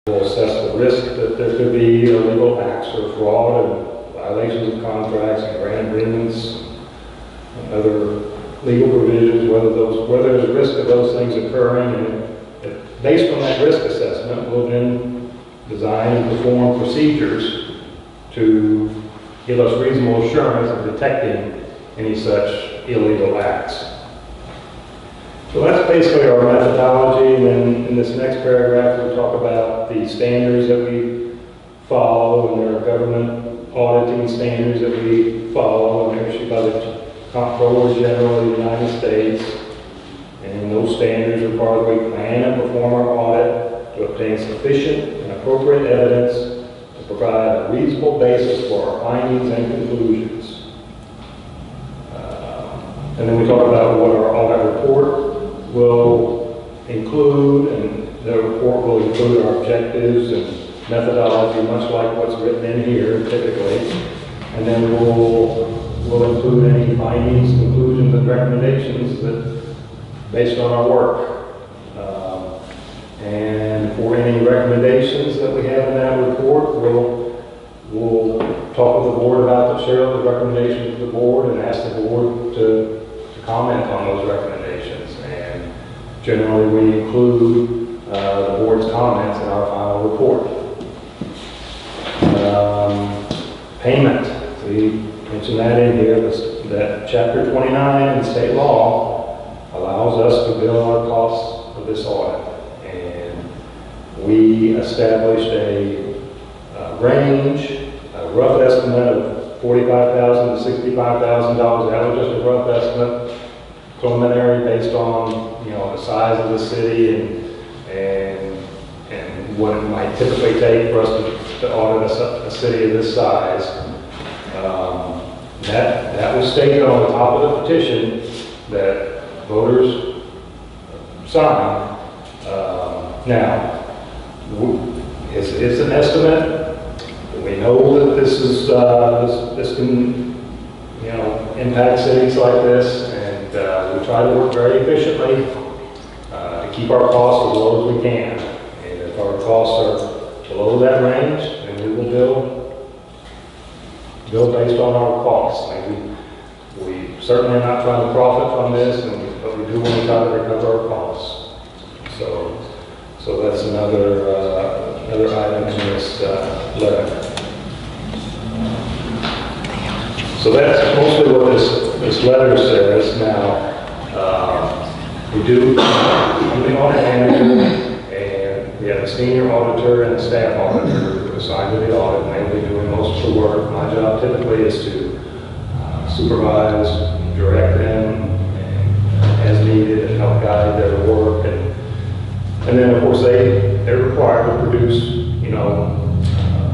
We'll assess the risk that there could be illegal acts or fraud and violations of contracts and grant agreements and other legal provisions, whether there's a risk of those things occurring. And based on that risk assessment, we'll then design and perform procedures to give us reasonable assurance of detecting any such illegal acts. So that's basically our methodology, and then in this next paragraph we'll talk about the standards that we follow, and there are government auditing standards that we follow, and they're issued by the Comptroller General of the United States. And those standards require that we plan and perform our audit to obtain sufficient and appropriate evidence to provide a reasonable basis for our findings and conclusions. And then we talk about what our audit report will include, and the report will include our objectives and methodology, much like what's written in here typically. And then we'll include any findings, conclusions, and recommendations that based on our work. And for any recommendations that we have in that report, we'll talk with the board about the share of the recommendations to the board and ask the board to comment on those recommendations. And generally we include the board's comments in our final report. Payment, we mentioned that in here, that Chapter 29 in state law allows us to bill our costs of this audit. And we established a range, a rough estimate of $45,000 to $65,000. That was just a rough estimate, preliminary, based on the size of the city and what it might typically take for us to audit a city of this size. That was stated on the top of the petition that voters signed. Now, it's an estimate. We know that this can impact cities like this, and we try to work very efficiently to keep our costs as low as we can. And if our costs are below that range, then we will bill based on our costs. And we certainly are not trying to profit from this, but we do want to try to recover our costs. So that's another item in this letter. So that's mostly what this letter says. Now, we do the audit manager, and we have a senior auditor and a staff auditor assigned to the audit, and they'll be doing most of the work. My job typically is to supervise, direct them, and as needed, and help guide their work. And then, of course, they're required to produce,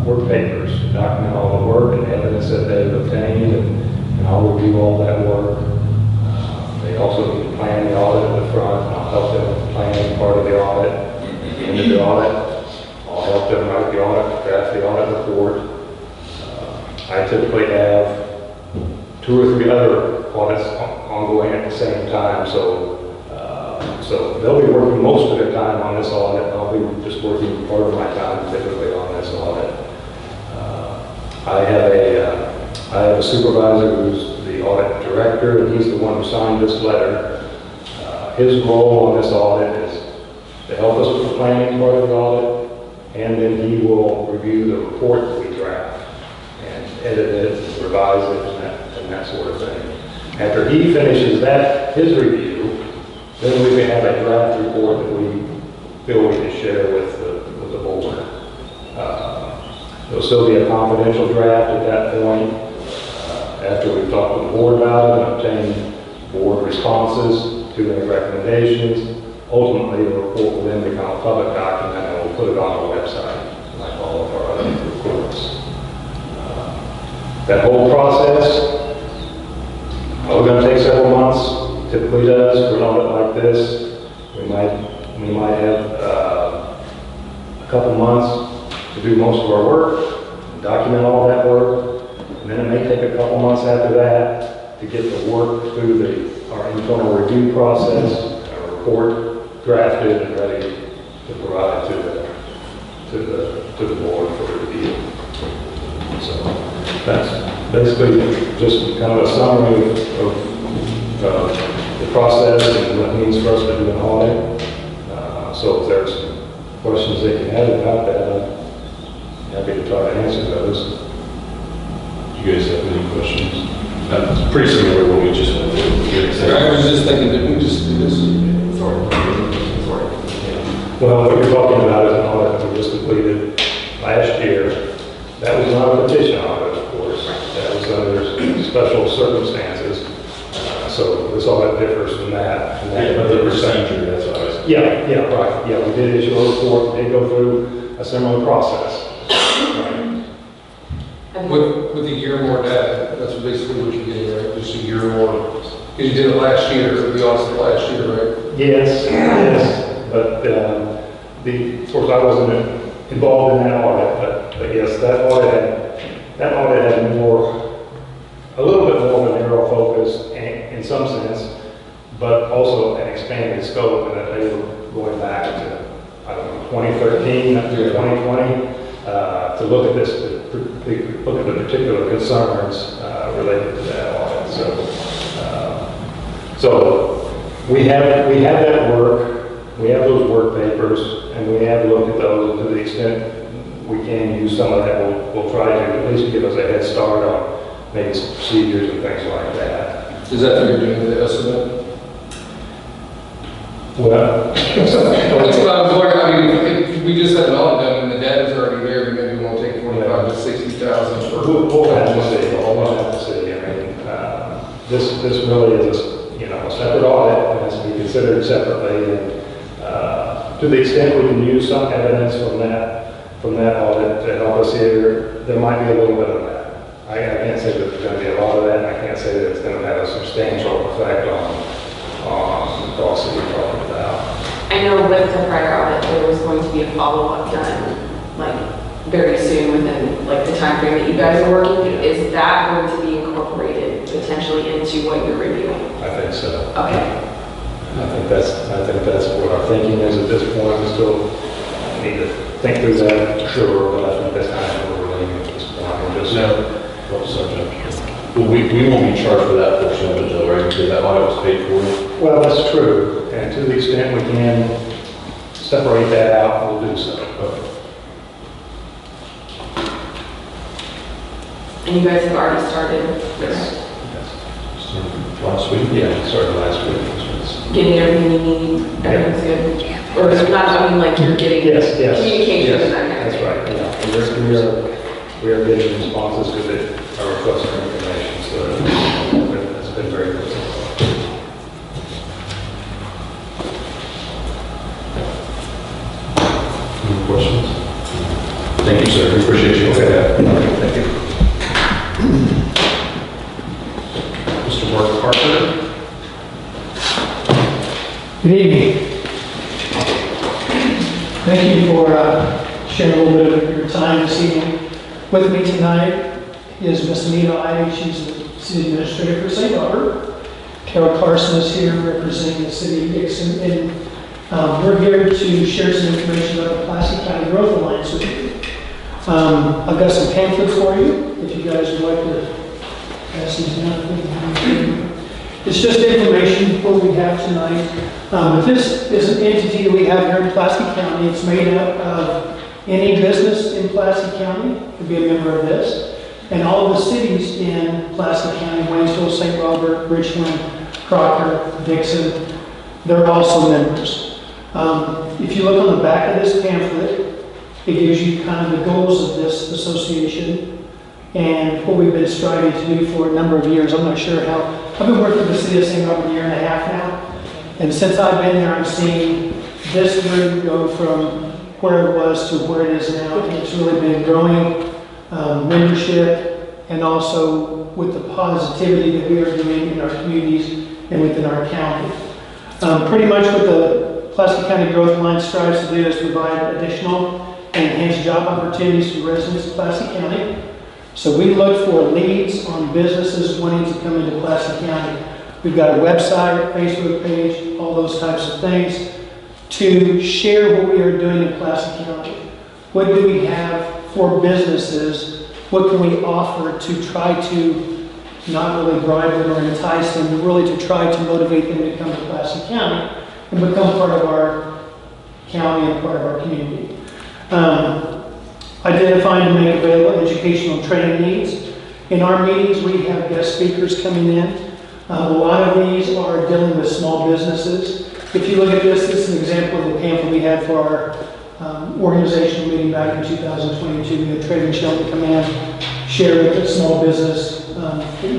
work papers to document all the work and evidence that they've obtained, and I'll review all that work. They also need to plan the audit at the front, and I'll help them with the planning part of the audit. At the end of the audit, I'll help them write the audit, draft the audit report. I typically have 2 or 3 other audits ongoing at the same time, so they'll be working most of their time on this audit. I'll be just working part of my time typically on this audit. I have a supervisor who's the audit director, and he's the one who signed this letter. His role on this audit is to help us with the planning part of the audit, and then he will review the report that we draft and edit it, and revise it, and that sort of thing. After he finishes his review, then we can have a draft report that we feel we can share with the board. There'll still be a confidential draft at that point, after we've talked with the board about it and obtained board responses to their recommendations. Ultimately, the report will then become a public document, and we'll put it on our website, like all of our other reports. That whole process, we're going to take several months. Typically does for an audit like this. We might have a couple months to do most of our work, document all that work, and then it may take a couple months after that to get the work through our internal review process, our report drafted and ready to provide to to the board for review. So that's basically just kind of a summary of the process and what it means for us to do an audit. So if there's questions they can have about that, I'm happy to try to answer those. Do you guys have any questions? It's pretty similar to what we just went through. I was just thinking, did we just do this? Sorry. Well, what you're talking about is an audit that we just completed last year. That was not a petition audit, of course. That was under special circumstances. So this audit differs from that. But the procedure, that's what I was saying. Yeah, right. Yeah, we did issue a report. We did go through a similar process. Right. With a year more data, that's basically what you're getting, right? Just a year more. Because you did it last year, the audit last year, right? Yes. But of course, I wasn't involved in that audit, but yes, that audit had a little bit more of a narrow focus in some sense, but also an expanded scope, and that they were going back to, 2013 up to 2020, to look at look at the particular concerns related to that audit. So we have that work. We have those work papers, and we have looked at those, and to the extent we can use some of that, we'll try to at least give us a head start on maybe some procedures and things like that. Is that what you're doing the estimate? Well, That's what I was wondering. I mean, if we just had an audit done and the data's already there, then maybe we won't take 45 to 60,000 for. we'll have to see. We'll have to see. I mean, this really is a separate audit, and has to be considered separately. And to the extent we can use some evidence from that audit to help us here, there might be a little bit of that. I can't say that there's going to be a lot of that, and I can't say that it's going to have a substantial effect on the costs that we're talking about. I know with the prior audit, there was going to be a follow-up done, like, very soon within, like, the time frame that you guys are working. Is that going to be incorporated potentially into what you're reviewing? I think so. Okay. I think that's what our thinking is at this point. We still need to think through that for sure, but I think that's kind of where we're leaning at this point. We're just Well, we won't be charged for that portion of it though, right? Because that audit was paid for. Well, that's true, and to the extent we can separate that out, we'll do so. And you guys have already started? Yes. Last week? Yeah, started last week. Getting everything you need, everything's good? Or is it not, I mean, like, you're getting Yes. communication and that kind of That's thing? right, yeah. We are getting responses to our requests for information, so that's been very good. Any questions? Thank you, sir. We appreciate you. Okay. Thank you. Mr. Mark Carson. Good evening. Thank you for sharing a little bit of your time this evening. With me tonight is Miss Anita, Ivey. She's the City Administrator for St. Robert. Carol Carson is here representing the City of Dixon. And we're here to share some information about the Pulaski County Growth Alliance with you. I've got some pamphlets for you, if you guys would like to pass these down. It's just information what we have tonight. This is an entity that we have here in Pulaski County. It's made up of any business in Pulaski County could be a member of this, and all of the cities in Pulaski County, Waynesville, St. Robert, Richland, Crocker, Dixon, they're also members. If you look on the back of this pamphlet, it gives you kind of the goals of this association and what we've been striving to do for a number of years. I'm not sure how. I've been working with the City of St. Robert a year and a half now, and since I've been there, I've seen this group go from where it was to where it is now, and it's really been growing membership, and also with the positivity that we are doing in our communities and within our county. Pretty much what the Pulaski County Growth Alliance strives to do is provide additional and enhanced job opportunities to residents of Pulaski County. So we look for leads on businesses wanting to come into Pulaski County. We've got a website, Facebook page, all those types of things to share what we are doing in Pulaski County. what do we have for businesses? What can we offer to try to not really bribe them or entice them, but really to try to motivate them to come to Pulaski County and become part of our county and part of our community. Identifying and make available educational training needs. In our meetings, we have guest speakers coming in. A lot of these are dealing with small businesses. If you look at this is an example of the pamphlet we had for our organizational meeting back in 2022. We had Trade Sheldon come in, share with the small business,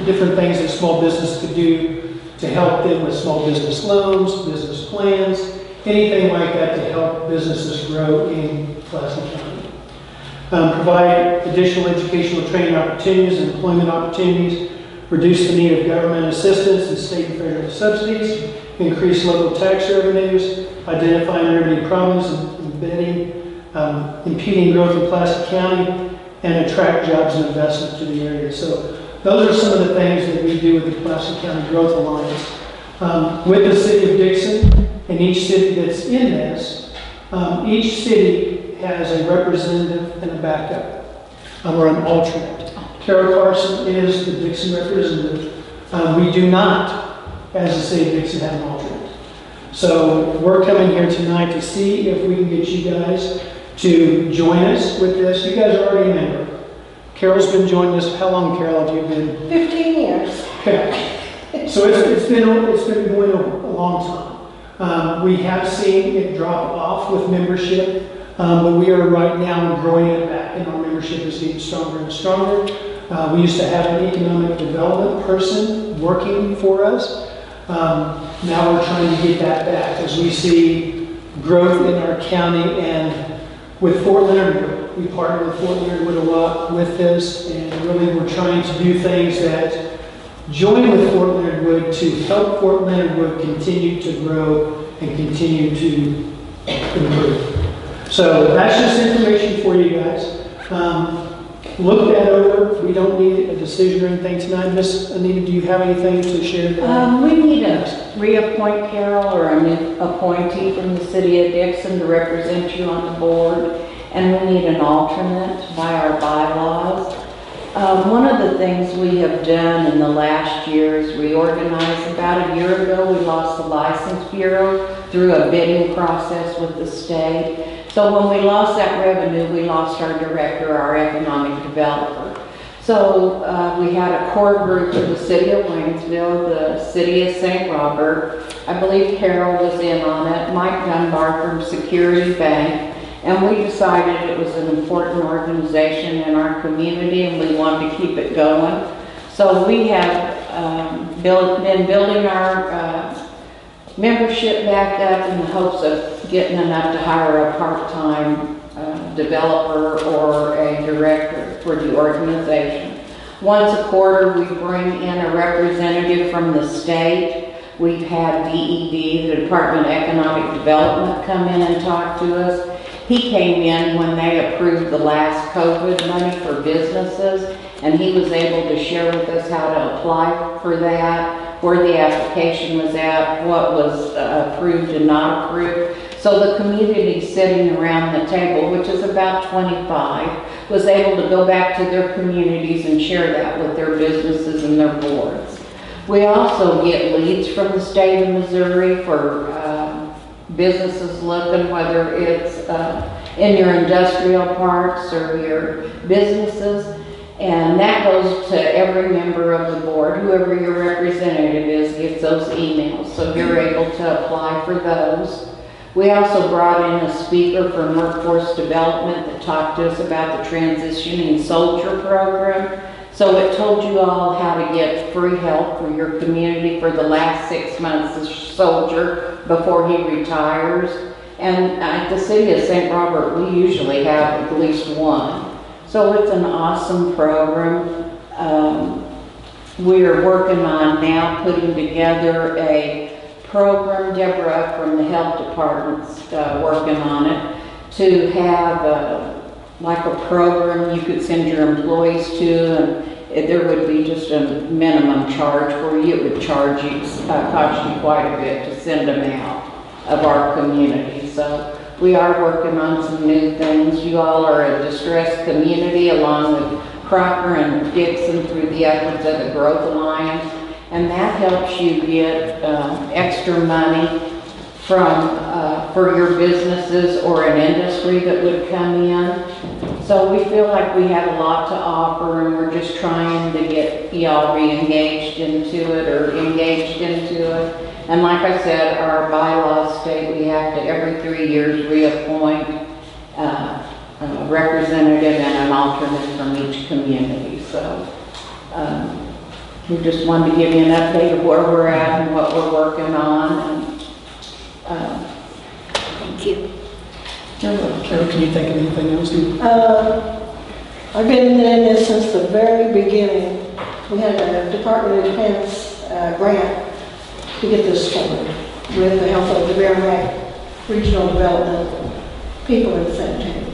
different things that small business could do to help them with small business loans, business plans, anything like that to help businesses grow in Pulaski County. Provide additional educational training opportunities and employment opportunities, reduce the need of government assistance and state and federal subsidies, increase local tax revenues, identify and remedy problems impeding growth in Pulaski County, and attract jobs and investment to the area. So those are some of the things that we do with the Pulaski County Growth Alliance. With the City of Dixon and each city that's in this, each city has a representative and a backup, or an alternate. Carol Carson is the Dixon Representative. We do not, as the City of Dixon, have an alternate. So we're coming here tonight to see if we can get you guys to join us with this. You guys are already a member. Carol's been joining us. How long, Carol, have you been? 15 years. Okay. So it's been going a long time. We have seen it drop off with membership. But we are right now growing it back, and our membership is getting stronger and stronger. We used to have an economic development person working for us. Now we're trying to get that back as we see growth in our county, and with Fort Leonard Wood. We partner with Fort Leonard Wood a lot with this, and really we're trying to do things that join with Fort Leonard Wood to help Fort Leonard Wood continue to grow and continue to improve. So that's just information for you guys. Look that over. We don't need a decision or anything tonight. Miss Anita, do you have anything to share? We need to reappoint Carol or a new appointee from the City of Dixon to represent you on the board. And we need an alternate by our bylaws. One of the things we have done in the last year is reorganize. About a year ago, we lost the License Bureau through a bidding process with the state. So when we lost that revenue, we lost our director, our economic developer. So we had a core group of the City of Waynesville, the City of St. Robert. I believe Carol was in on it, Mike Dunbar from Security Bank. And we decided it was an important organization in our community and we wanted to keep it going. So we have been building our membership back up in the hopes of getting enough to hire a part-time developer or a director for the organization. Once a quarter, we bring in a representative from the state. We've had DED, the Department of Economic Development, come in and talk to us. He came in when they approved the last COVID money for businesses, and he was able to share with us how to apply for that, where the application was at, what was approved and not approved. So the community sitting around the table, which is about 25, was able to go back to their communities and share that with their businesses and their boards. We also get leads from the state of Missouri for businesses looking, whether it's in your industrial parks or your businesses. And that goes to every member of the board. Whoever your representative is gets those emails, so you're able to apply for those. We also brought in a speaker from Workforce Development that talked to us about the Transitioning Soldier Program. So it told you all how to get free help for your community for the last 6 months as a soldier before he retires. And at the City of St. Robert, we usually have at least one. So it's an awesome program. We are working on now putting together a program. Deborah from the health department's working on it to have like a program you could send your employees to, and there would be just a minimum charge for you. It would cost you quite a bit to send them out of our community. So We are working on some new things. You all are a distressed community along with Crocker and Dixon through the efforts of the Growth Alliance. And that helps you get extra money from, for your businesses or an industry that would come in. So we feel like we have a lot to offer, and we're just trying to get y'all re-engaged into it or engaged into it. And like I said, our bylaws state we have to every 3 years reappoint a representative and an alternate from each community. So we just wanted to give you an update of where we're at and what we're working on. And, thank you. Carol, can you think of anything else? I've been in this since the very beginning. We had a Department of Defense grant to get this started with the help of the Merrimack Regional Development people in the cemetery.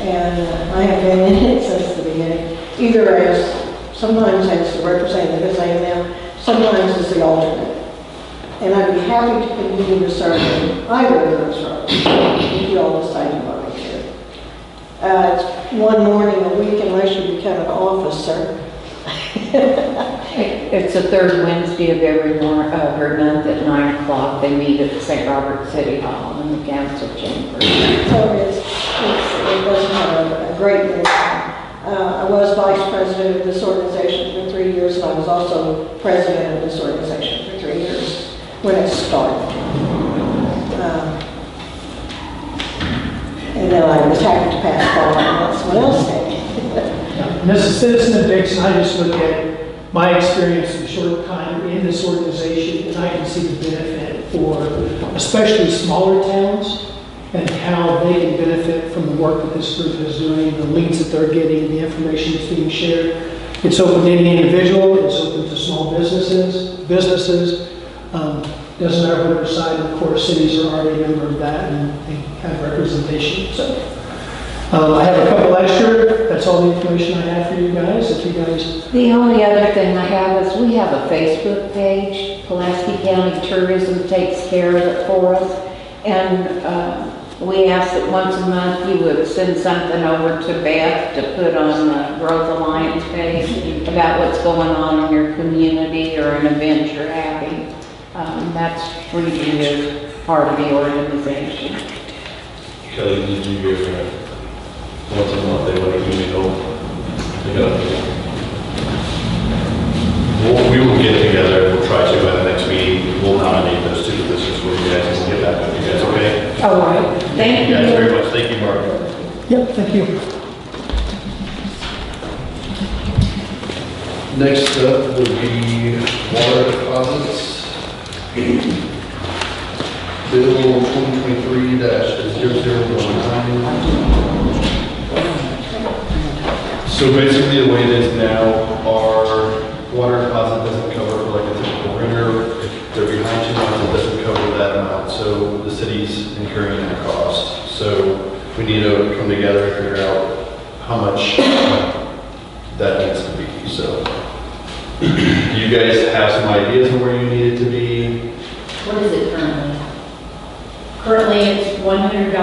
And I have been in it since the beginning, either as, sometimes as the representative, as I am now, sometimes as the alternate. And I'd be happy to continue to serve in either of those roles, if you all decide you want me to. It's one morning a week unless you become an officer. It's the third Wednesday of every month at 9 o'clock. They meet at St. Robert City Hall in the council chamber. So it doesn't have a great deal of time. I was vice president of this organization for 3 years, and I was also president of this organization for 3 years when it started. And then I was happy to pass on and let someone else take it. And as a citizen of Dixon, I just look at my experience in short time in this organization, and I can see the benefit for especially smaller towns and how they can benefit from the work that this group is doing, the leads that they're getting, the information that's being shared. It's open to any individual, it's open to small businesses. Doesn't matter what their side, of course, cities are already a member of that and they have representation. So I have a couple extra. That's all the information I have for you guys. If you guys. The only other thing I have is we have a Facebook page. Pulaski County Tourism takes care of it for us. And we ask that once a month you would send something over to Beth to put on the Growth Alliance page about what's going on in your community or an event you're having. That's free to you as part of the organization. Kelly, did you hear that? Once a month, they want to give me hope. We will get together, we'll try to by the next meeting, we'll nominate those two positions for you guys, and we'll get back with you guys, okay? All right. Thank You guys very much, thank you, Mark. Yep, thank you. Next up would be water deposits. Bill 2023-0019. So basically the way it is now, our water deposit doesn't cover for like a typical renter. If they're behind 2 months, it doesn't cover that amount. So the city's incurring that cost. So we need to come together and figure out how much that needs to be. So do you guys have some ideas of where you need it to be? What is it currently? Currently, it's $100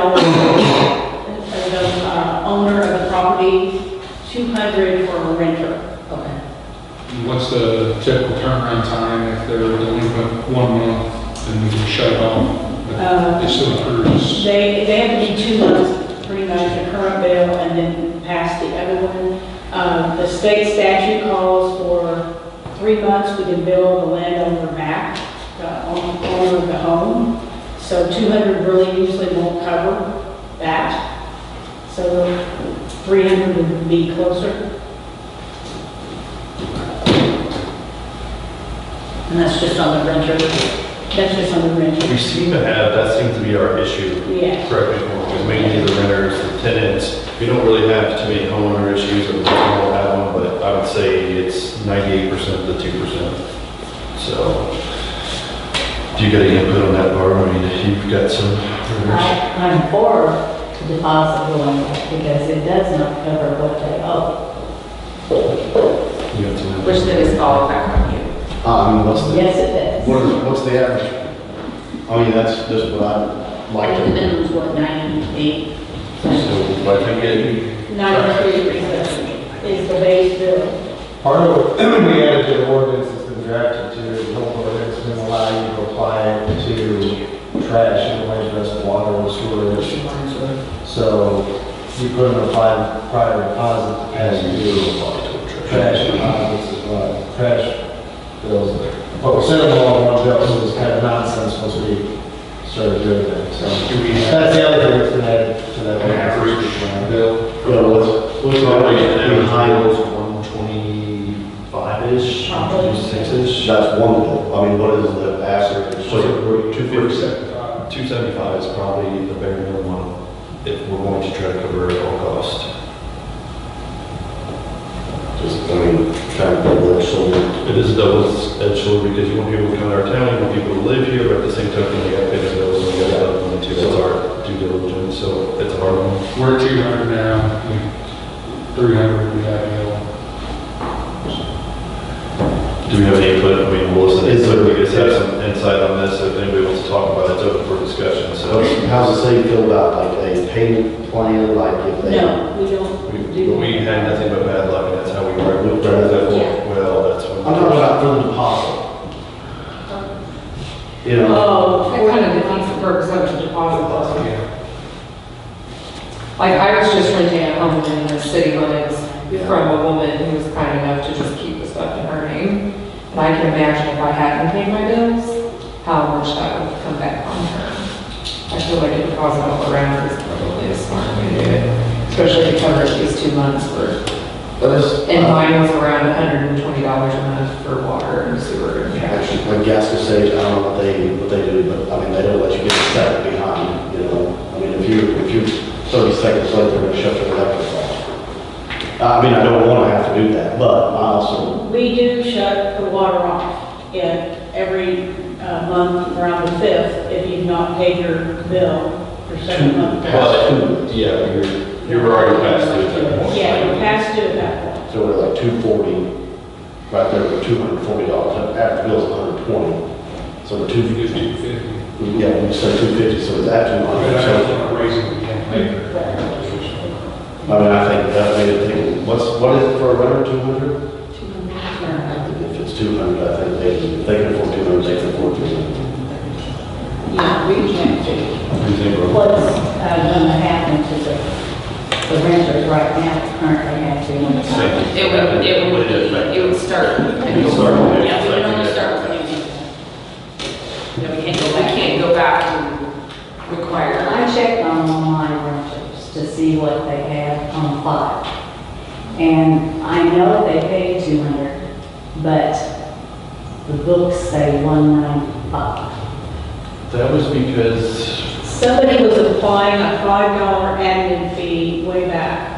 as the owner of the property, $200 for a renter. Okay. What's the typical turnaround time if they're delinquent 1 month and we can shut it off? It still occurs. They have to be 2 months, pretty much, the current bill, and then pass the other one. The state statute calls for 3 months we can bill the landowner back, the owner of the home. So 200 really usually won't cover that. So 300 would be closer. And that's just on the renter. That's just on the renter. We seem to have, that seems to be our issue. Yeah. Correct me if I'm wrong, because mainly the renters, the tenants, we don't really have too many homeowner issues, and we don't have them, but I would say it's 98% to 2%. So, do you got any input on that, Barb? I mean, you've got some renters. I'm for the deposit going back because it does not cover what they owe. You got some input? Which then is fall back on you. I mean, what's the, Yes, it does. what's the average? I mean, that's just what I like And the to. minimum's what, 98? So by the time you get, 93 is the base bill. Part of what we added to the ordinance that's been drafted to, the whole ordinance is going to allow you to apply it to trash and waste water and sewage. So you put an applied prior deposit as you do trash deposits as well, trash bills. But we sent them all in one bill, so it's kind of nonsense once we started doing that. So that's the other thing that's been added to that ordinance. Bill, what's already in high was 125-ish, 126-ish. That's one bill. I mean, what is the average? So 275 is probably the bare minimum if we're going to try to cover it at all cost. Just, I mean, kind of double edged sword. It is a double-edged sword because you want people to come to our town, you want people to live here, but at the same time, they got to pay their bills and they got to have money too. That's our due diligence, so it's a hard one. We're at 200 now, 300 we have now. Do we have any input? I mean, Melissa, we just have some insight on this, if anybody wants to talk about it, it's open for discussion, so. How's the city feel about like a payment plan, like if they? No, we don't do. We had nothing but bad luck, and that's how we were. Yeah. Well, that's what. I'm talking about for the deposit. You know, Oh, That kind of defeats the purpose of the deposit though. Like, I was just renting a home in the city limits from a woman who was kind enough to just keep the stuff in her name. And I can imagine if I hadn't paid my bills, how much that would come back on her. I feel like a deposit all around is probably a smart way to do it, especially to cover at least 2 months worth. And mine was around $120 a month for water and sewer and trash. actually, like gas station, I don't know what they do, but I mean, they don't let you get a second behind, you know? I mean, if you're 30 seconds late, they're gonna shut your electric off. I mean, I don't wanna have to do that, but I also, we do shut the water off every month around the 5th if you've not paid your bill for 7 months. But, yeah, you're already past due at that point. Yeah, you're past due at that point. so we're like 240, right there, for $240, after the bill's 120. So the two, yeah, we said 250, so it's at 200. So, I mean, I think that made it think, what is it for a renter, 200? If it's 200, I think if they can afford 200, they can afford 200. Yeah, we can't do. What do you think, Rob? What's going to happen to the renters right now currently have to. It would start. It'll start. Yeah, we would only start with new. Yeah, we can't go back and require. I checked on online renters to see what they had on file. And I know they paid 200, but the books say 195. That was because, Somebody was applying a $5 admin fee way back.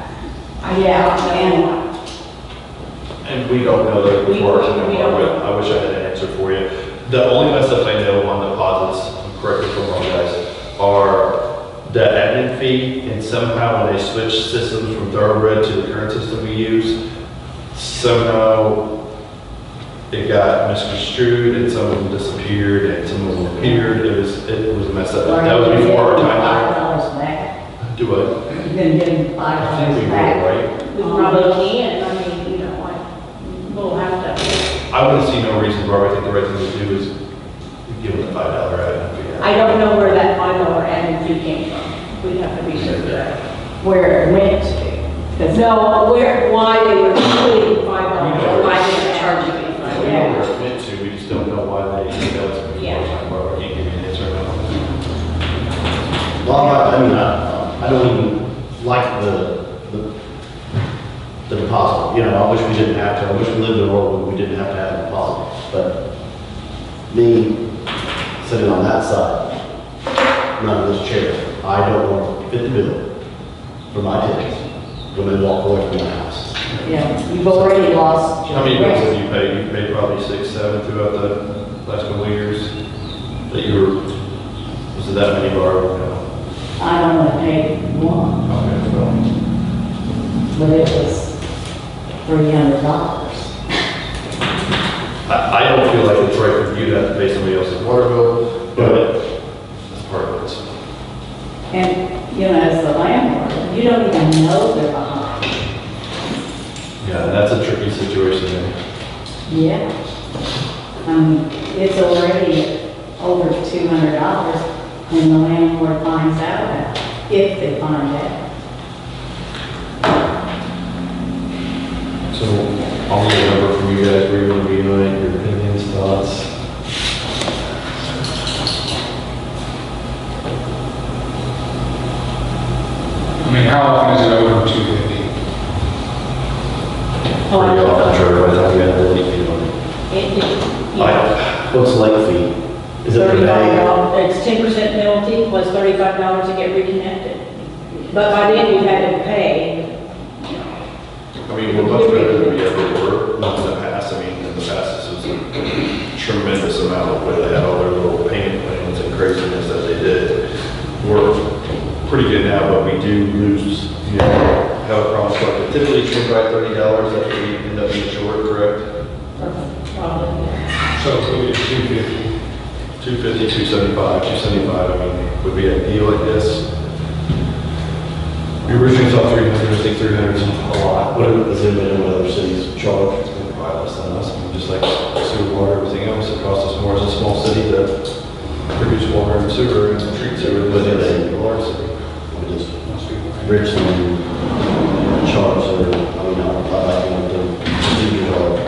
and we don't know the We words don't anymore, know. but I wish I had an answer for you. The only mess up I know on deposits, correct me if I'm wrong, guys, are the admin fee, and somehow when they switched systems from Thoroughbred to the current system we use, somehow it got misconstrued, and some of them disappeared, and some of them appeared. It was a mess up. That was before our time. $5 back. Do what? You've been getting $5 I think we back. will, right? We probably can, I mean, we'll have to. I wouldn't see no reason, Rob. I think the right thing to do is give them the $5 admin fee. I don't know where that $5 admin fee came from. We'd have to research that. Where it went to. 'Cause No, why they were including $5, why they were charging me. We know where it's meant to, we just don't know why they failed to be Yeah. part-time, Rob. I can't give you an answer now. Well, I mean, I don't even like the deposit, you know, I wish we didn't have to, I wish we lived in a world where we didn't have to have a deposit, but me, sitting on that side, none of this chair, I don't want to fit the bill for my tickets when they walk away from my house. Yeah, you've already lost. How many bills have you paid? You've paid probably 6, 7 throughout the last couple of years that you were, was it that many borrowed? No. I only paid one, Okay, well, but it was $300. I don't feel like it's right for you to have to pay somebody else's water bill, but that's part of it. don't even know they're behind. Yeah, that's a tricky situation there. Yeah. It's already over $200 when the landlord finds out about it, if they find out. So I'll need a number from you guys where you want to be on it, your opinions, thoughts. I mean, how often is it over 250? Pretty often, Trevor, I thought we had a late fee on it. Yeah. What's the late fee? Is it per day? $35, it's 10% penalty plus $35 to get reconnected. But by then you had to pay. I mean, we're much better than we ever were in the past. I mean, in the past, this was a tremendous amount of where they had all their little payment plans and craziness that they did. We're pretty good now, but we do lose, you know, how it promised, like typically $25, $30 that we end up being short, correct? Probably. So it would be 250. 250, 275, 275, I mean, would be ideal, I guess. We originally thought 300, I think 300 is a lot. What is it in what other cities charge? It's going to buy less than us, I mean, just like sewer, water, everything else, it costs us more as a small city to produce water and sewer and treat sewer than it is a large city. We just Richmond charge or, I mean, I like the procedure or.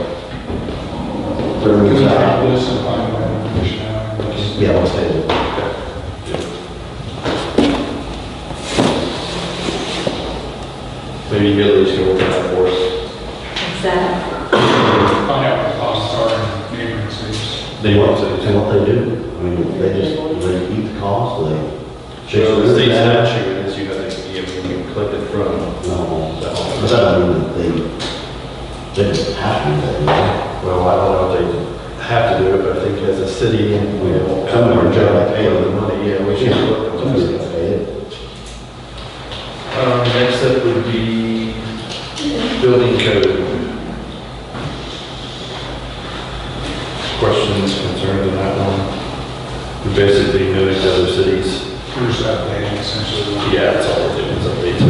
Can we drop this and find more information out? Yeah, let's take it. Maybe Haley's going to work on that for us. What's that? Find out what the costs are in neighboring cities. They want to. And what they do, I mean, they just, they eat the cost, they. So the state statute is you have to, you collect it from. No, but that doesn't mean that they just have to do that, Well, I don't know if they have to do it, but I think as a city, we don't. Some of them are trying to pay for the money, yeah, we should look at Somebody's those. gonna pay it. Next up would be building code. Questions, concerns on that one? We basically mimicked other cities. We're just updating essentially. Yeah, that's all we're doing is update to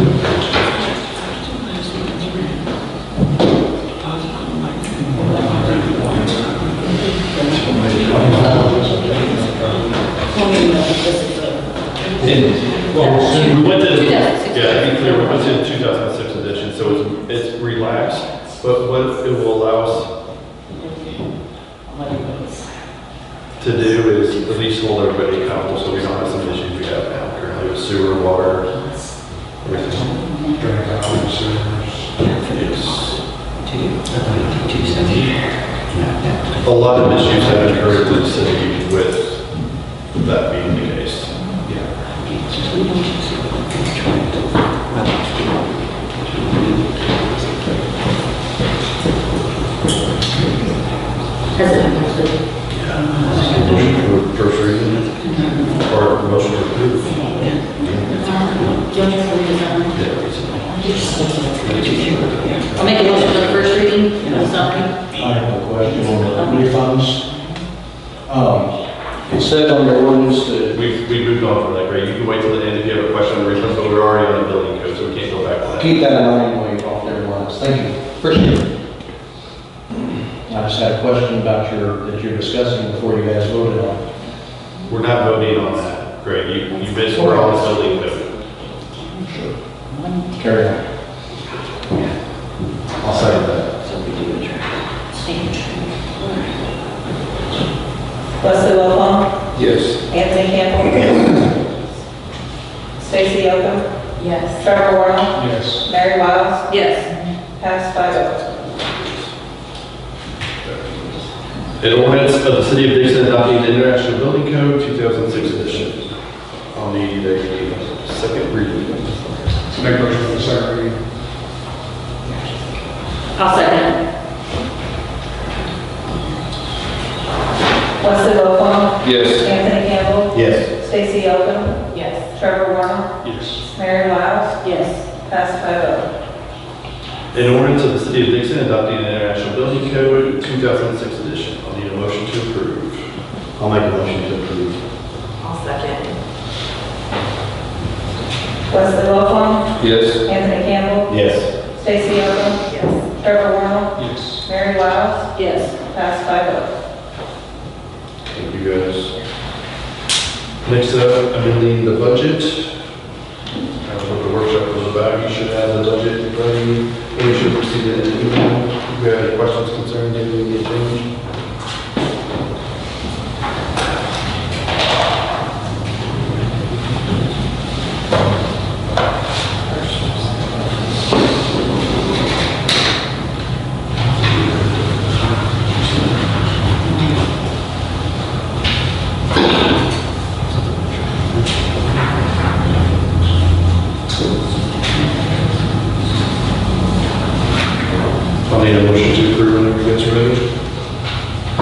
Well, we went to, yeah, to be clear, we went to the 2006 edition, so it's relaxed, but what it will allow us to do is at least hold everybody accountable, so we don't have some issues we have now currently with sewer, water, everything. Yes. A lot of issues have occurred in the city with that being the case. Motion for first reading or motion to approve? I'll make a motion for the first reading, summary. I have a question on the refunds. It says on your ordinance that We moved on from that, Greg. You can wait till the end if you have a question on the refunds, but we're already on the building code, so we can't go back to that. keep that in mind when you talk to everyone else. Thank you. Appreciate it. I just had a question about that you're discussing before you guys voted on it. We're not voting on that, Greg. You missed, we're on the building code. Carry on. I'll second that. Leslie Lopon, Yes. Anthony Campbell, Stacy Oakham, Yes. Trevor Warren, Yes. Mary Wiles, Yes. passed 5-0. An ordinance of the City of Dixon adopting the International Building Code 2006 edition. I'll need a second reading. So make a motion for the second reading. I'll second. Leslie Lopon, Yes. Anthony Campbell, Yes. Stacy Oakham, Yes. Trevor Warren, Yes. Mary Wiles, Yes. passed 5-0. An ordinance of the City of Dixon adopting the International Building Code 2006 edition. I'll need a motion to approve. I'll make a motion to approve. I'll second. Leslie Lopon, Yes. Anthony Campbell, Yes. Stacy Oaken, Yes. Trevor Warner, Yes. Mary Wiles, Yes. passed 5-0. Thank you, guys. Next up, amending the budget. That was what the workshop was about. You should have the budget ready. We should proceed to the email. If you have any questions, concerns, anything you need to change? I'll need a motion to approve whenever you guys are ready.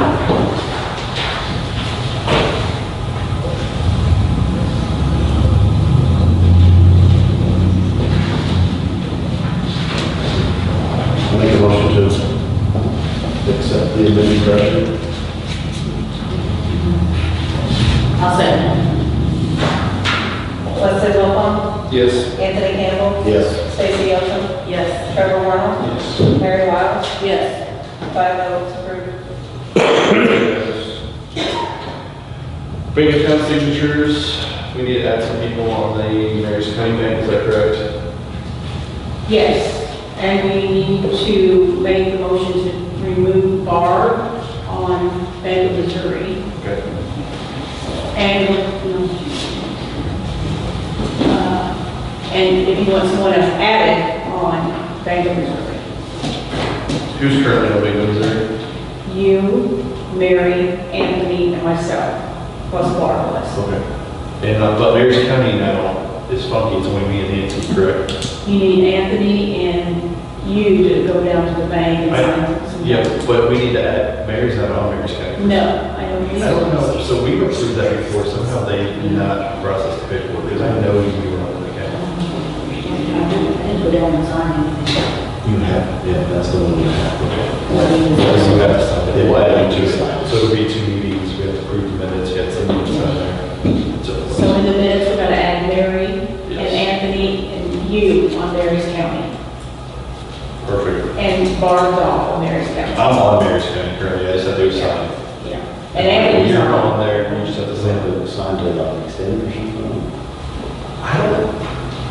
I'll make a motion to accept the amended budget. I'll second. Leslie Wilcom, Yes. Anthony Campbell, Yes. Stacy Oaken, Yes. Trevor Warner, Yes. Mary Wiles, Yes. 5-0, it's approved. Bank account signatures, we need to add some people on the Mary's County Bank, is that correct? Yes, and we need to make the motion to remove Barb on Bank of Missouri. Okay. And if you want someone else added on Bank of Missouri, Who's currently on Bank of Missouri? you, Mary, Anthony, and myself, plus Barb was. Okay. And, but Mary's County now is funky, it's only me and Nancy, correct? You need Anthony and you to go down to the bank and sign some. Yeah, but we need to add, Mary's not on Mary's County. No, I don't think I don't know, so. so we approved that before, somehow they did not process the paperwork, because I know we were on the county. I didn't go down and sign anything. You have, yeah, that's the one you have. So we have to sign it. They will add two So signs. it'll be 2 meetings, we have to approve the minutes, you have to sign there. So in the minutes, we're gonna add Mary and Yes. Anthony and you on Mary's County. Perfect. And Barb's off on Mary's County. I'm on Mary's County currently, I just have to sign. Yeah. And Anthony's You're on. on there, you just have to Does they sign have it. to sign to extend or something?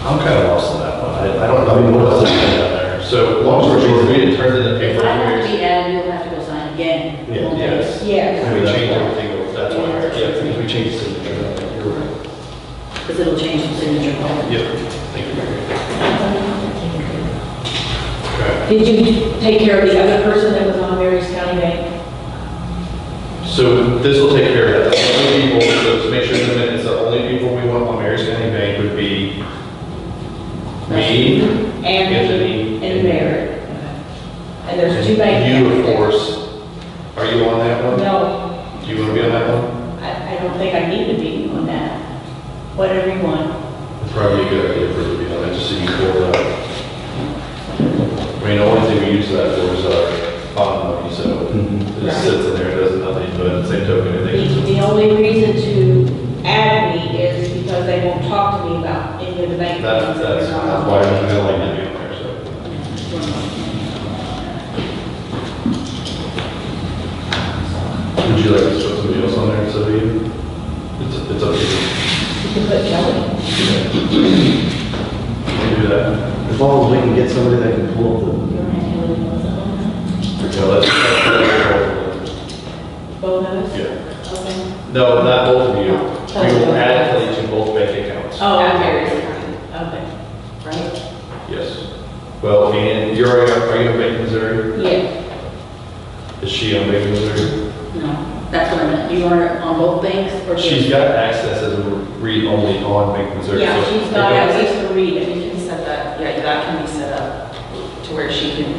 I'm kind of lost on that one. I don't know what else is down there. So long story short, we didn't turn it in If paper. I have to be added, you'll have to go sign again. Yeah. Won't they? Yes. Yes. And we changed everything, that's why, yeah, because we changed the signature. You're right. Because it'll change the signature. Yep. Thank you, Mary. Okay. Did you take care of the other person that was on Mary's County Bank? So this will take care of that. The only people, so to make sure in the minutes, the only people we want on Mary's County Bank would be me, Anthony and Mary. And there's two bank you, accounts of there. course. Are you on that one? No, Do you want to be on that one? I don't think I need to be on that. Whatever you want. It's probably a good idea for it to be on that, just so you pull it up. I mean, the only thing we use that for is our bond money, so it just sits in there, it does nothing, but at the same token, I think it's. The only reason to add me is because they won't talk to me about any of the bank. accounts that That's are not why on. I'm gonna like to be on there, so. Would you like to put somebody else on there instead of you? It's up to you. You can put Kelly. You can do that. As long as we can get somebody that can pull up the, Yeah, let's. Both of us? Yeah. Okay. No, not both of you. We will add Kelly to both bank accounts. Oh, At okay. Mary's County. Okay. Right? Yes. Well, and you're already, are you on Bank of Missouri? Yeah. Is she on Bank of Missouri? No, that's what I meant. You are on both banks or just? She's got access as a read only on Bank of Missouri. Yeah, so- she's got access to read it. We can set that, yeah, that can be set up to where she can,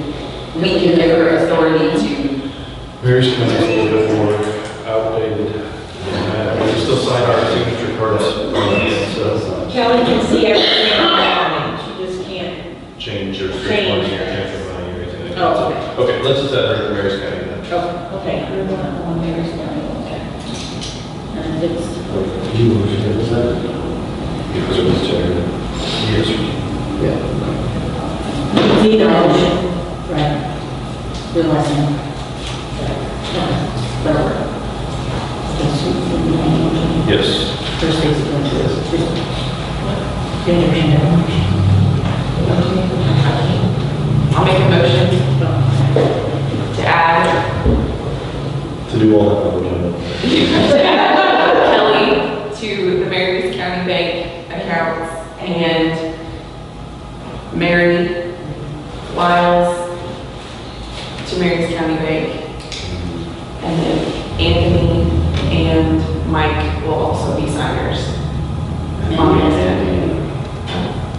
we can give her authority to, Mary's County is a little bit more outdated. We still sign our signature cards on the so Kelly can see everything on that, she just can't. change your street Change. money or transfer money or anything like that. Oh, okay. Okay, let's just add her to Mary's County then. Okay, you're on Mary's County, okay. And it's, you were, was that? Because it was 10 years. Yeah. I'll make a motion to add To do all that, we're doing Kelly to the Marys County Bank accounts and Mary Wiles to Marys County Bank. And then Anthony and Mike will also be signers. On this.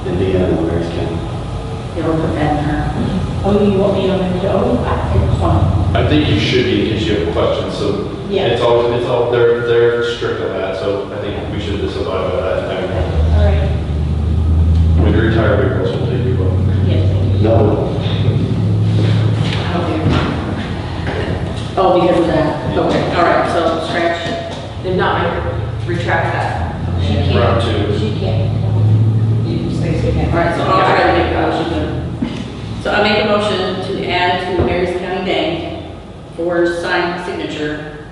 Indiana and American County. You'll put that in her. Oh, you want me on the show? It's fine. I think you should be in case you have questions, so Yeah. it's all, they're strict on that, so I think we should just abide by that. I All right. mean, when you retire, we also take you up. Yes, thank you. No, Oh, because of that. Okay, all right, so scratch. If not, I retract that. She can't. Round two. She can't. Stacy can't. All right, so I'll try to make a motion then. So I make a motion to add to Marys County Bank for signed signature,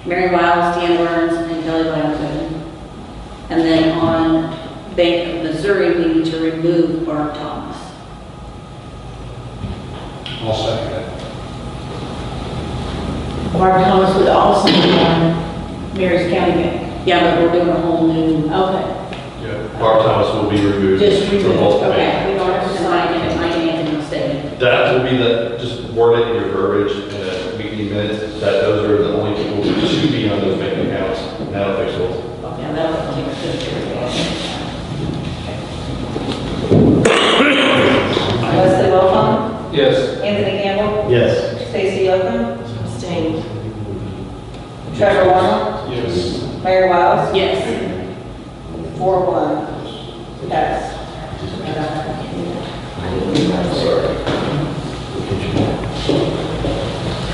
Mary Wiles, Dan Burns, and Kelly Blackton. And then on Bank of Missouri, we need to remove Bart Thomas. I'll second that. Bart Thomas would also be on Marys County Bank. Yeah, but we're doing a whole new, Okay. Yeah, Barb Thomas will be removed Just from remove, both banks. okay. We don't have to and sign Mike it. and Anthony will stay. That will be the, just word it in your verbiage in a meeting minutes, that those are the only people to be on those bank accounts, not officials. Yeah, that'll take us Leslie Wilhelm, Yes. Anthony Campbell, yes. Stacy Oakham, Abstained. Trevor Warner, Yes. Mary Wiles, Yes. 4-1. Yes.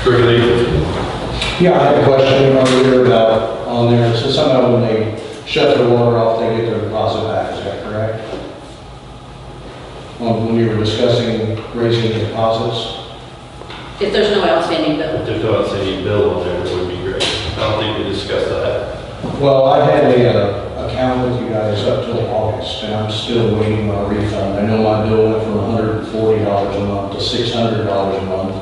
Strictly, Yeah, I had a question earlier about on there, so somehow when they shut their water off, they get their deposit back, is that correct? When we were discussing raising the deposits? If there's no outstanding bill. if there's no outstanding bill on there, it would be great. I don't think we discussed that. Well, I had a account with you guys up till August, and I'm still waiting on a refund. I know my bill went from $140 a month to $600 a month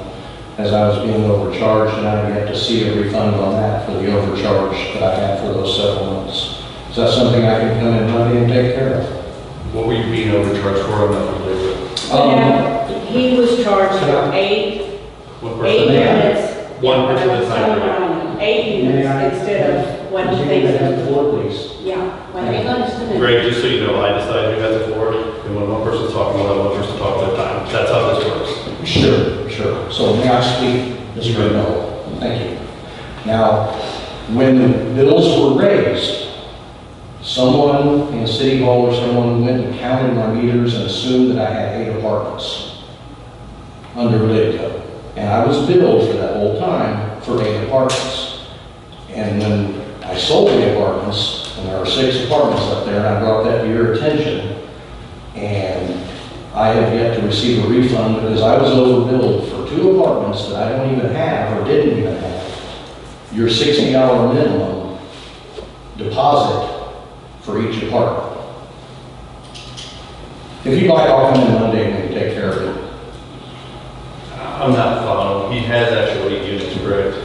as I was being overcharged, and I have to see a refund on that for the overcharge that I had for those several months. Is that something I can come in Monday and take care of? What were you being overcharged for? I'm not familiar with. He was charged for eight What person? units. One person at a time. 8 units instead of what he thinks. the floor, please. Yeah. when Are you they- going to submit? Greg, just so you know, I decide who has the floor, and when one person's talking, we'll have one person talk at a time. That's how this works. Sure. So may I speak, Mr. Noel? Thank you. Now, when the bills were raised, someone in City Hall or someone went and counted my meters and assumed that I had 8 apartments under Lidco. And I was billed for that whole time for 8 apartments. And when I sold the apartments, and there are 6 apartments up there, and I brought that to your attention, and I have yet to receive a refund because I was overbilled for 2 apartments that I don't even have or didn't even have. Your $60 minimum deposit for each apartment. If you'd like, I'll come in Monday and we can take care of it. I'm not following. He has actually 8 units, correct?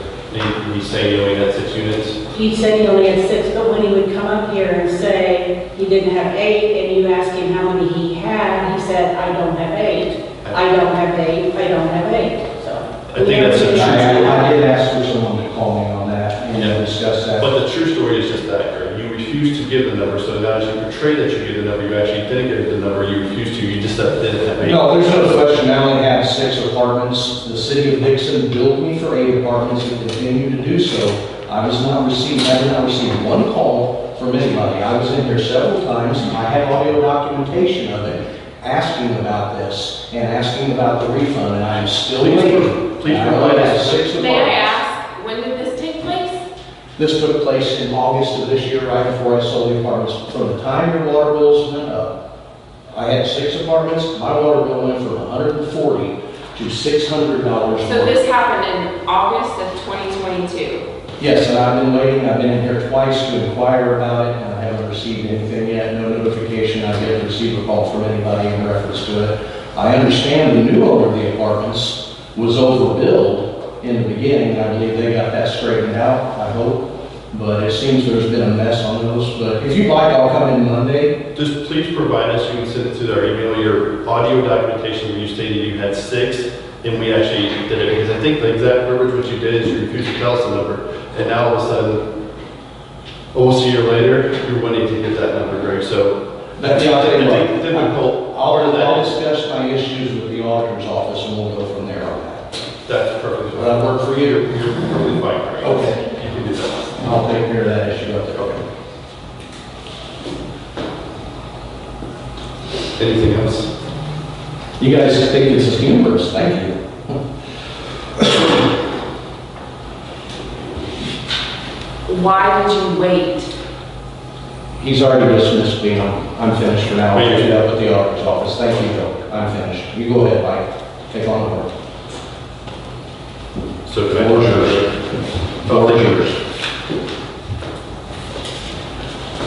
He's saying he only had 6 units? He said he only had 6, but when he would come up here and say he didn't have 8, and you asked him how many he had, he said, I don't have 8. I don't have 8, I don't have 8, so. I think that's a I did ask for someone to call me on that and Yeah. discuss that. But the true story is just that, Greg. You refused to give the number, so now as you portray that you give the number, you actually didn't give the number, you refused to, you just said didn't have 8. No, there's no question, I only have 6 apartments. The city of Dixon billed me for 8 apartments and continue to do so. I did not receive one call from anybody. I was in here several times, I had audio documentation of it, asking about this and asking about the refund, and I am still waiting. Please I only provide have us- 6 May I apartments. ask, when did this take place? This took place in August of this year, right before I sold the apartments. From the time your water bills went up, I had 6 apartments, my water bill went from $140 to $600 So more. this happened in August of 2022. Yes, and I've been waiting, I've been in here twice to inquire about it, and I haven't received anything yet, no notification notification, I didn't receive a call from anybody in reference to it. I understand the new owner of the apartments was overbilled in the beginning. I believe they got that straightened out, I hope. But it seems there's been a mess on those. But if you'd like, I'll come in Monday. Just please provide us, you can send it to our email, your audio documentation where you stated you had 6, and we actually did it, because I think the exact verbiage what you did is you refused to tell us the number, and now all of a sudden, almost a year later, you're wanting to get that number, Greg, so. That's how they work. Difficult. I'll discuss my issues with the auditor's office and we'll go from there on that. That's perfect. Will that work for you? You're perfectly fine, Greg. Okay. You can do that. I'll take care of that issue up there. Okay. Anything else? You guys think this is humorous, thank you. Why did you wait? He's already dismissed me, I'm finished for now. I'll take it up with the auditor's office. Thank you, Joe. I'm finished. You go ahead, Mike. Take on the work. So can I yours.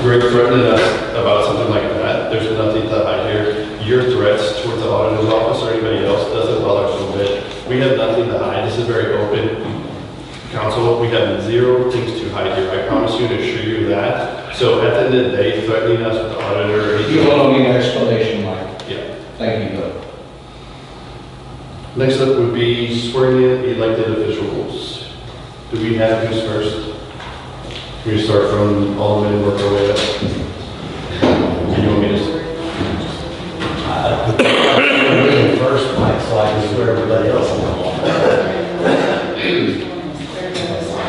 Greg threatened us about something like that. There's nothing to hide here. Your threats towards the auditor's office or anybody else doesn't bother us a bit. We have nothing to hide. This is very open. Council, we have 0 things to hide here. I promise you to assure you that. So at the end of the day, threatening us with the auditor or You don't need an explanation, Mike. Yeah. Thank you, Bill. Next up would be swearing in elected officials. Do we have who's first? We start from Alderman and work our way up. You want me to? First, Mike, so I can swear everybody else in.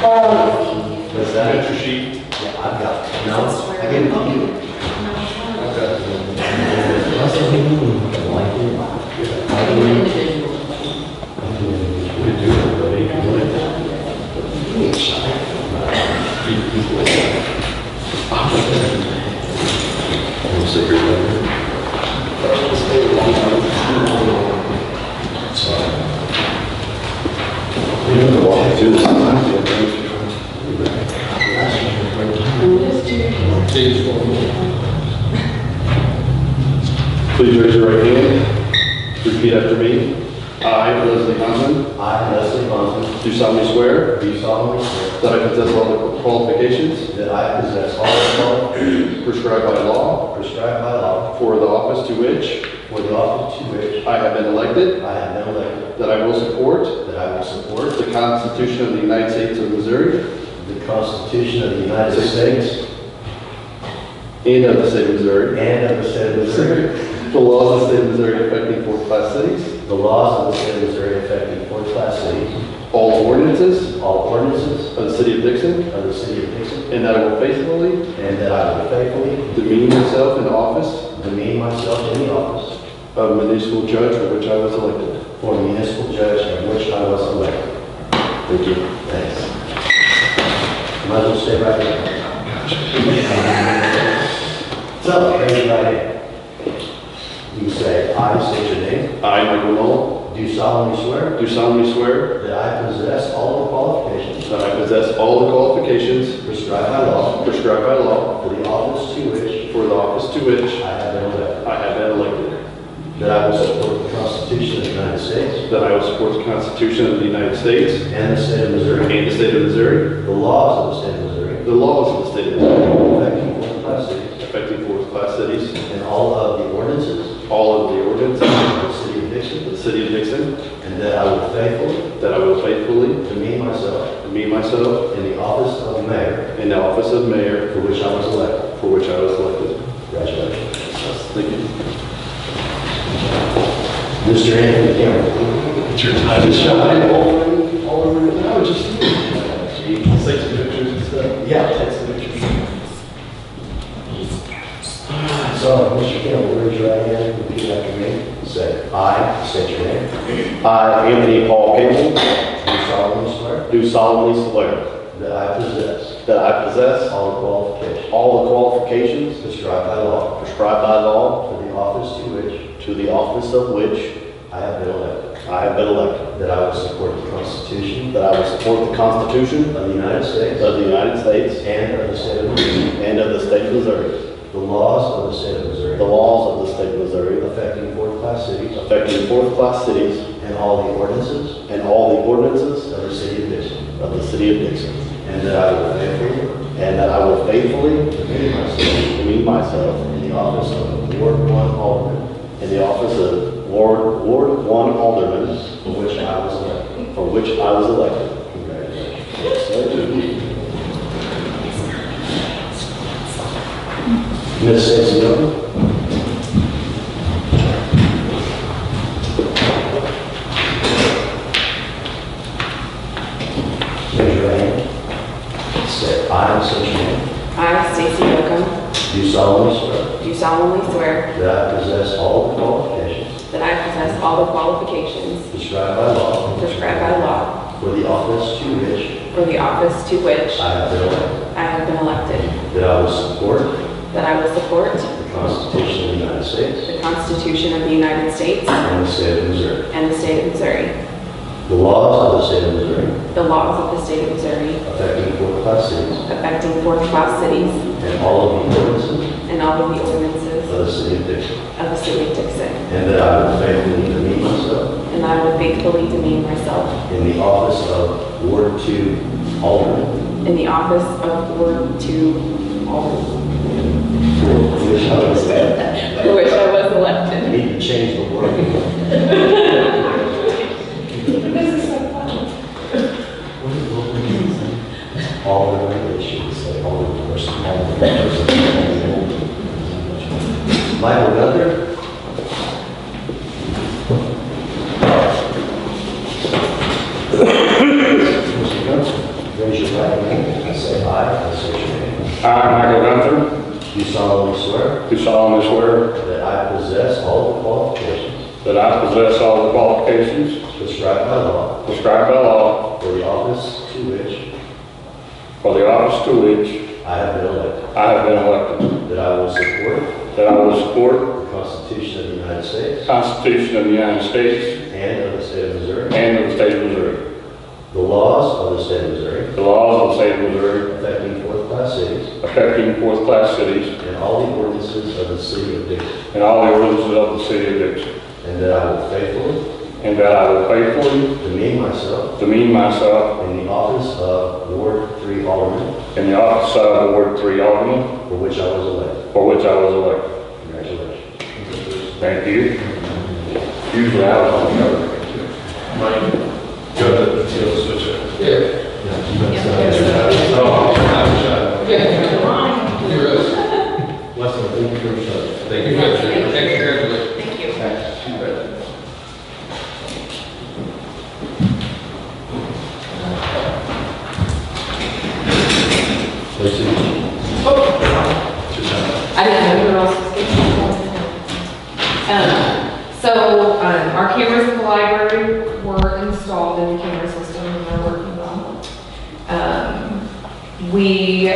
What's that? Got your sheet? Yeah, I've got, no, I gave it to you. Please raise your right hand. Repeat after me. I, Leslie Hansen, I, Leslie Bonson, do solemnly swear do solemnly swear that I possess all the qualifications that I possess all the qualifications prescribed by law prescribed by law for the office to which for the office to which I have been elected, I have been elected, that I will support that I will support the Constitution of the United States of Missouri the Constitution of the United States and of the state of Missouri, and of the state of Missouri, the laws of the state of Missouri affecting fourth-class cities, the laws of the state of Missouri affecting fourth-class cities, all ordinances all ordinances of the city of Dixon, of the city of Dixon, and that I will faithfully and that I will faithfully demean myself in the office demean myself in the office of municipal judge for which I was elected. for municipal judge of which I was elected. Thank you. Thanks. Might as well stay right there. So, raise your right hand. You say, I state your name, I, Michael Knoll, do solemnly swear do solemnly swear that I possess all the qualifications that I possess all the qualifications prescribed by law prescribed by law for the office to which for the office to which I have been elected, I have been elected, that I will support the Constitution of the United States that I will support the Constitution of the United States and the state of Missouri, and the state of Missouri, the laws of the state of Missouri, the laws of the state of Missouri affecting fourth-class cities, affecting fourth-class cities, and all of the ordinances all of the ordinances of the city of Dixon, of the city of Dixon, and that I will faithfully that I will faithfully demean myself demean myself in the office of mayor in the office of mayor for which I was elected. for which I was elected. Congratulations. Thank you. Mr. Anthony Cameron. It's your time to shine. No, just take some pictures and stuff. Yeah, take some pictures. So, Mr. Campbell, raise your right hand, repeat after me. Say, I state your name. I, Anthony Paul Campbell, Do solemnly swear do solemnly swear that I possess that I possess all the qualifications all the qualifications prescribed by law prescribed by law for the office to the office of which I have been elected, I have been elected, that I will support the Constitution that I will support the Constitution of the United States of the United States and of the state of Missouri, and of the state of Missouri, the laws of the state of Missouri, the laws of the state of Missouri affecting fourth-class cities affecting fourth-class cities and all the ordinances and all the ordinances of the city of Dixon, of the city of Dixon, and that I will faithfully and that I will faithfully demean myself in the office of Ward 1 Alderman, in the office of Ward 1 Alderman, for which I was elected. for which I was elected. Congratulations. Ms. Sansino. Raise your hand. Say, I, state your name. I, Stacy Yocum, Do solemnly swear do solemnly swear that I possess all the qualifications that I possess all the qualifications prescribed by law prescribed by law for the office to which for the office to which I have been elected, I have been elected, that I will support that I will support the Constitution of the United States the Constitution of the United States and the state of Missouri, and the state of Missouri, the laws of the state of Missouri the laws of the state of Missouri affecting fourth-class cities, affecting fourth-class cities, and all of the ordinances and all of the ordinances of the city of Dixon, of the city of Dixon, and that I will faithfully demean myself and I will faithfully demean myself in the office of Ward 2 Alderman, in the office of Ward 2 Alderman, for which I was elected. for which I was I elected. need to change the word. All the regulations say all the person, all the person. Michael Gunther. Mr. Gunther, raise your right hand and say aye, and state your name. I, Michael Gunther, Do solemnly swear do solemnly swear that I possess all the qualifications that I possess all the qualifications prescribed by law prescribed by law for the office to which for the office to which I have been elected, I have been elected, that I will support that I will support the Constitution of the United the States Constitution of the United States and of the state of Missouri, and of the state of Missouri, the laws of the state of Missouri the laws of the state of Missouri affecting fourth-class cities, affecting fourth-class cities, and all the ordinances of the city of Dixon, and all the ordinances of the city of Dixon, and that I will faithfully and that I will faithfully demean myself demean myself in the office of Ward 3 Alderman, in the office of Ward 3 Alderman, for which I was elected. for which I was elected. Congratulations. Thank you. Usually I was on the other. Mike, Go to the switch it. yeah. Oh, You're right. Less than a week for each other. Thank you. Congratulations. Thank you. I didn't know who else was speaking. So, our cameras in the library were installed in the camera system and they're working well. We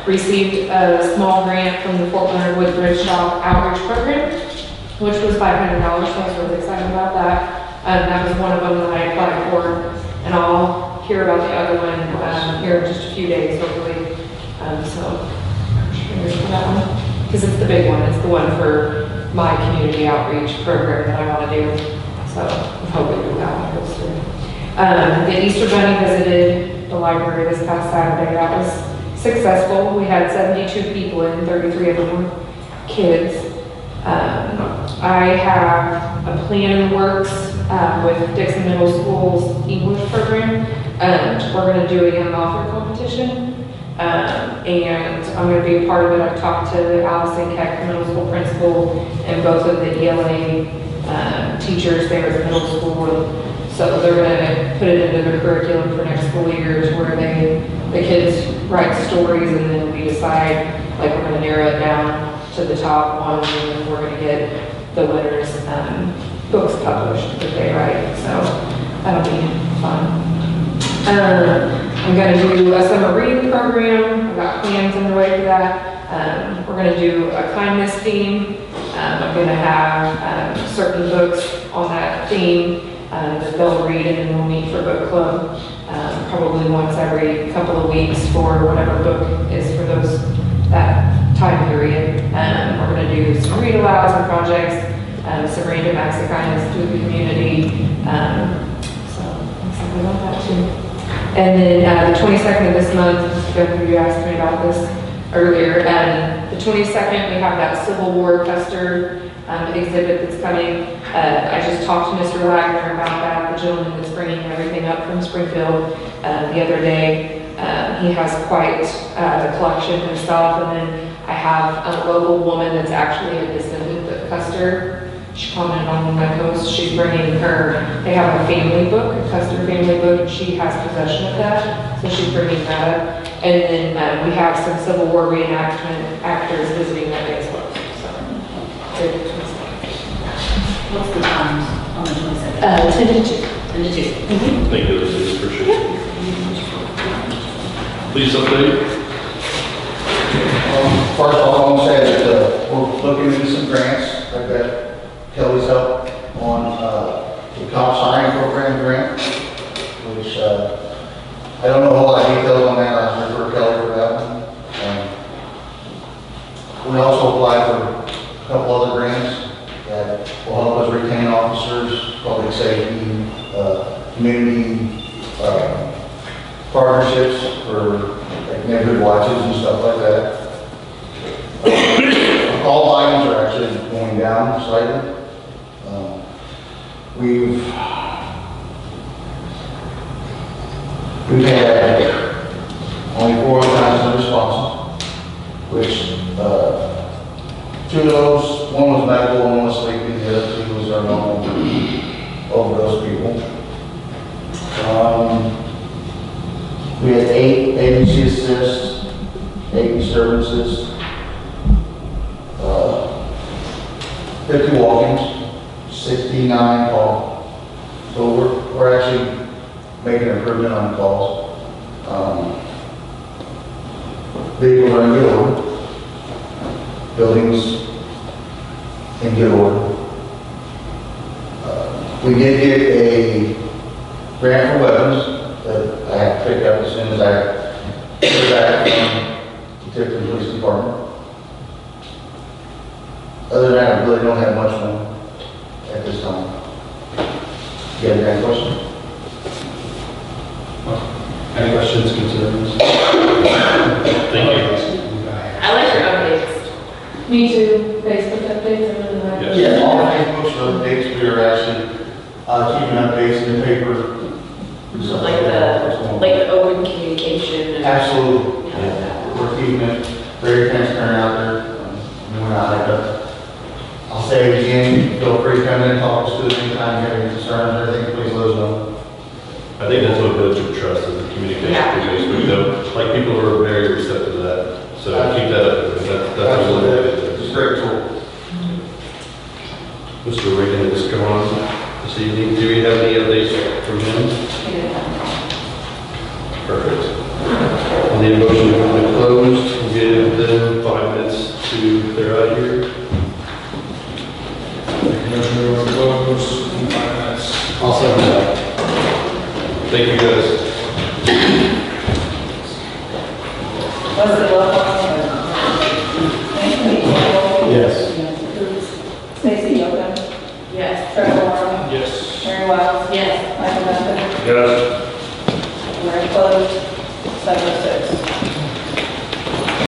received a small grant from the Fort Leonard Woodbridge Child Outreach Program, which was $500, so I was really excited about that. That was one of them that I applied for, and I'll hear about the other one here in just a few days, hopefully. So, fingers for that one, because it's the big one. It's the one for my community outreach program that I want to do. So I'm hoping that one goes through. The Easter Bunny visited the library this past Saturday. That was successful. We had 72 people in, 33 of them were kids. I have a plan in the works with Dixon Middle School's English program. We're going to do a young author competition. And I'm going to be a part of it. I've talked to Allison Keck, middle school principal, and both of the ELA teachers there at the middle school. So they're going to put it into their curriculum for next school years where the kids write stories and then we decide, like we're going to narrow it down to the top one and then we're going to get the winners' books published that they write. So that'll be fun. I'm going to do a summer reading program. I've got plans underway for that. We're going to do a kindness theme. I'm going to have certain books on that theme that they'll read, and then we'll meet for book club probably once every couple of weeks for whatever book is for that time period. We're gonna do some read alouds and projects, some random acts of kindness to the community. So I'm excited about that too. And then the 22nd of this month, you asked me about this earlier, the 22nd, we have that Civil War Custer exhibit that's coming. I just talked to Mr. Wagner about that, the gentleman that's bringing everything up from Springfield the other day. He has quite the collection himself, and then I have a local woman that's actually a descendant of Custer. She commented on my post. She's bringing her, they have a family book, a Custer family book, and she has possession of that, so she's bringing that up. And then we have some Civil War reenactment actors visiting that day as well. So, What's the times on the 22nd? 10 to 2. 10 to 2. Thank you, this is for sure. Please update. First of all, I want to say that we're looking into some grants. I've got Kelly's help on the cop signing program grant, which I don't know a whole lot of details on that. I refer Kelly for that one. We also applied for a couple other grants that will help us retain officers, public safety, community partnerships for like neighborhood watches and stuff like that. Call volumes are actually going down slightly. We've had only 4 times responses, which 2 of those, one was medical, one was sleeping, the other 2 was our normal overdose people. We had 8 agency assists, 8 disturbances, 50 walk-ins, 69 calls. So we're actually making an improvement on calls. Vehicles are in good order. Buildings in good order. We did get a grant for weapons that I have to pick up as soon as I get back from the Dixon Police Department. Other than that, I really don't have much more at this time. You have any questions? Any questions, concerns? Thank you. I like your updates. Me too. Facebook updates, I really like those. Yeah, all Facebook's updates, we are actually keeping updates in the paper. So like the open communication. And Absolutely. Yeah. We're keeping it very transparent out there. We're not like that. I'll say it again, feel free to come in and talk to us anytime you have any concerns or anything, please let us know. I think that's what builds your trust is the communication through Facebook. Though, like people are very receptive to that, so keep that up. That's Absolutely. It's a great tool. Mr. Reagan is coming on this evening. Do we have any updates from him? Perfect. On the motion to close, we'll give them 5 minutes to clear out here. Motion to close in 5 minutes. I'll second that. Thank you, guys. Yes. Stacy Yoga, Yes. Trevor Warren, Yes. Mary Wiles, Yes. Michael Duffy, Yes. we're closed, 7:06.